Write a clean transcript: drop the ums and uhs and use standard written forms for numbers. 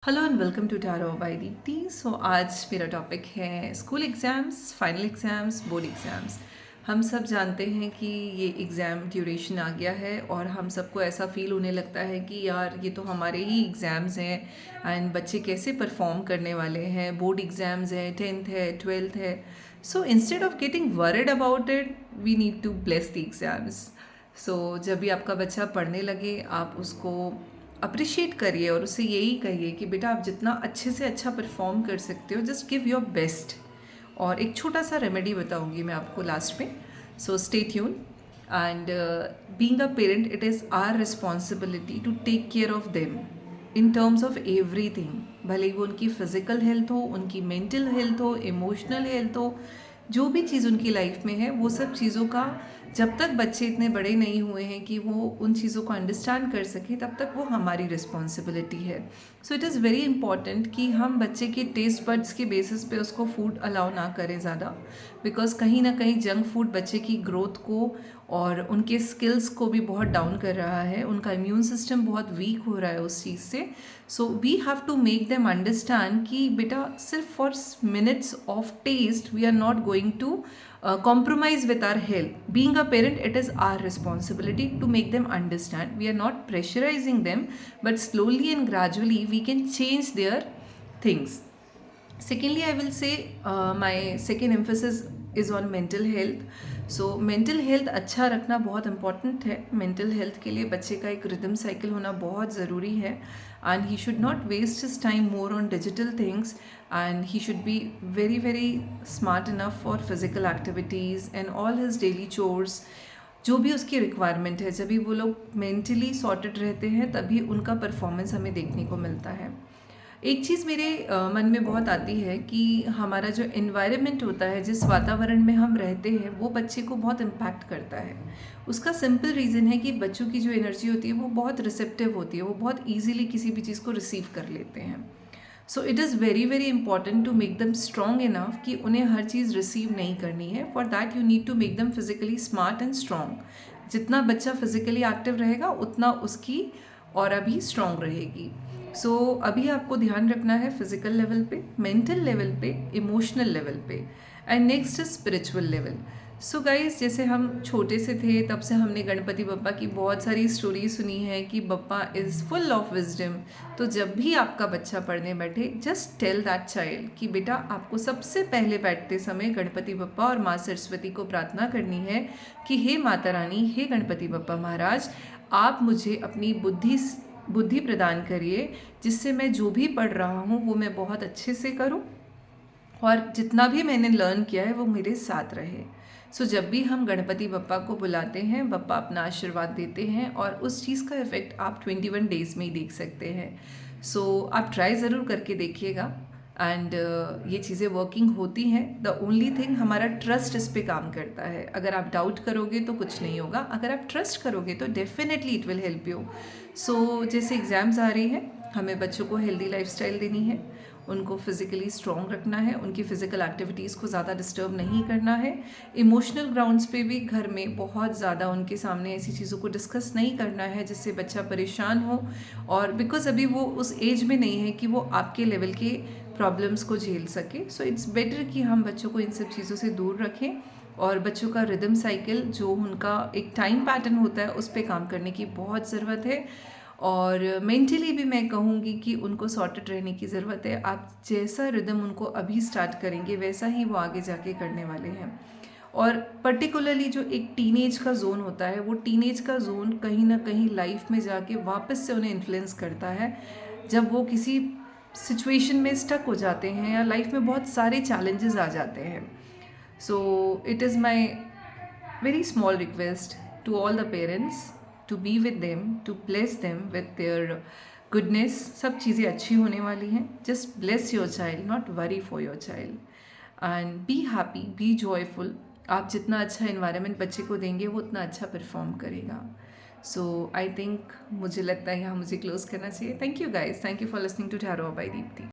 Hello and welcome to tarot by Deepti. So आज मेरा topic है school exams, final exams, board exams. हम सब जानते हैं कि ये एग्ज़ाम ड्यूरेशन आ गया है और हम सबको ऐसा फील होने लगता है कि यार ये तो हमारे ही एग्ज़ाम्स हैं एंड बच्चे कैसे परफॉर्म करने वाले हैं। बोर्ड एग्ज़ाम्स हैं, 10th है, 12th है। So instead of getting worried about it we need to bless the exams. So जब भी आपका बच्चा पढ़ने लगे आप उसको अप्रिशिएट करिए और उससे यही कहिए कि बेटा आप जितना अच्छे से अच्छा परफॉर्म कर सकते हो जस्ट गिव योर बेस्ट। और एक छोटा सा रेमेडी बताऊंगी मैं आपको लास्ट में। So stay tune and being a parent it is our responsibility to take care of them in terms of everything. भले ही वो उनकी फिजिकल हेल्थ हो, उनकी मेंटल हेल्थ हो, इमोशनल हेल्थ हो, जो भी चीज़ उनकी लाइफ में है वो सब चीज़ों का जब तक बच्चे इतने बड़े नहीं हुए हैं कि वो उन चीज़ों को अंडरस्टैंड कर सके तब तक वो हमारी रिस्पॉन्सिबिलिटी है। सो इट इज़ वेरी इंपॉर्टेंट कि हम बच्चे के टेस्ट बड्स के बेसिस पे उसको फूड अलाउ ना करें ज़्यादा, बिकॉज कहीं ना कहीं जंक फूड बच्चे की ग्रोथ को और उनके स्किल्स को भी बहुत डाउन कर रहा है। उनका इम्यून सिस्टम बहुत वीक हो रहा है उस चीज़ से। So we have to make them understand कि बेटा सिर्फ for minutes of test we are not going to compromise with our health. Being a parent, it is our responsibility to make them understand. We are not pressurizing them, but slowly and gradually we can change their things. Secondly, I will say my second emphasis is on mental health. So mental health अच्छा रखना बहुत important है। Mental health के लिए बच्चे का एक rhythm cycle होना बहुत ज़रूरी है and he should not waste his time more on digital things and he should be very very smart enough for physical activities and all his daily chores. जो भी उसकी रिक्वायरमेंट है, जब भी वो लोग मेंटली सॉर्टेड रहते हैं तभी उनका परफॉर्मेंस हमें देखने को मिलता है। एक चीज़ मेरे मन में बहुत आती है कि हमारा जो एनवायरनमेंट होता है, जिस वातावरण में हम रहते हैं, वो बच्चे को बहुत इम्पैक्ट करता है। उसका सिंपल रीज़न है कि बच्चों की जो एनर्जी होती है वो बहुत रिसेप्टिव होती है, वो बहुत ईजीली किसी भी चीज़ को रिसीव कर लेते हैं। So it is very very important to make them strong enough कि उन्हें हर चीज़ रिसीव नहीं करनी है। For that you need to make them physically smart and strong. जितना बच्चा फिजिकली एक्टिव रहेगा उतना उसकी और भी स्ट्रॉन्ग रहेगी। सो अभी आपको ध्यान रखना है फिजिकल लेवल पे, मेंटल लेवल पे, इमोशनल लेवल पे and next is spiritual level. So guys, जैसे हम छोटे से थे तब से हमने गणपति बप्पा की बहुत सारी स्टोरी सुनी है कि Bappa is full of wisdom. तो जब भी आपका बच्चा पढ़ने बैठे जस्ट टेल दैट चाइल्ड कि बेटा आपको सबसे पहले बैठते समय गणपति बप्पा और माँ सरस्वती को प्रार्थना करनी है कि हे माता रानी, हे गणपति बप्पा महाराज, आप मुझे अपनी बुद्धि प्रदान करिए जिससे मैं जो भी पढ़ रहा हूँ वो मैं बहुत अच्छे से करूँ और जितना भी मैंने लर्न किया है वो मेरे साथ रहे। सो जब भी हम गणपति बप्पा को बुलाते हैं, बप्पा अपना आशीर्वाद देते हैं और उस चीज़ का इफ़ेक्ट आप 21 डेज़ में ही देख सकते हैं। सो आप ट्राई ज़रूर करके देखिएगा एंड ये चीज़ें वर्किंग होती हैं। द ओनली थिंग, हमारा ट्रस्ट इस पे काम करता है। अगर आप डाउट करोगे तो कुछ नहीं होगा, अगर आप ट्रस्ट करोगे तो definitely it will help you. So जैसे एग्ज़ाम्स आ रही हैं, हमें बच्चों को हेल्दी लाइफस्टाइल देनी है, उनको फिज़िकली स्ट्रॉन्ग रखना है, उनकी फ़िज़िकल एक्टिविटीज़ को ज़्यादा डिस्टर्ब नहीं करना है। इमोशनल ग्राउंड्स पे भी घर में बहुत ज़्यादा उनके सामने ऐसी चीज़ों को डिस्कस नहीं करना है जिससे बच्चा परेशान हो, और बिकॉज़ अभी वो उस एज में नहीं है कि वो आपके लेवल के प्रॉब्लम्स को झेल सके। सो इट्स बेटर कि हम बच्चों को इन सब चीज़ों से दूर रखें और बच्चों का रिदम साइकिल, जो उनका एक टाइम पैटर्न होता है, उस पर काम करने की बहुत ज़रूरत है। और मेंटली भी मैं कहूँगी कि उनको सॉर्टेड रहने की ज़रूरत है। आप जैसा रिदम उनको अभी स्टार्ट करेंगे वैसा ही वो आगे जाके करने वाले हैं। और पर्टिकुलरली जो एक टीनेज का जोन होता है, वो टीनेज का जोन कहीं ना कहीं लाइफ में जाके वापस से उन्हें इन्फ्लुएंस करता है। जब वो किसी सिचुएशन में स्टक हो जाते हैं या लाइफ में बहुत सारे चैलेंजेस आ जाते हैं। So it is my very small request to all the parents to be with them, to bless them with their goodness. सब चीज़ें अच्छी होने वाली हैं। Just bless your child, not worry for your child, and be happy, be joyful. आप जितना अच्छा environment बच्चे को देंगे वो उतना अच्छा परफॉर्म करेगा। सो आई थिंक, मुझे लगता है यहाँ मुझे क्लोज करना चाहिए। Thank you guys, thank you for listening to tarot by Deepti.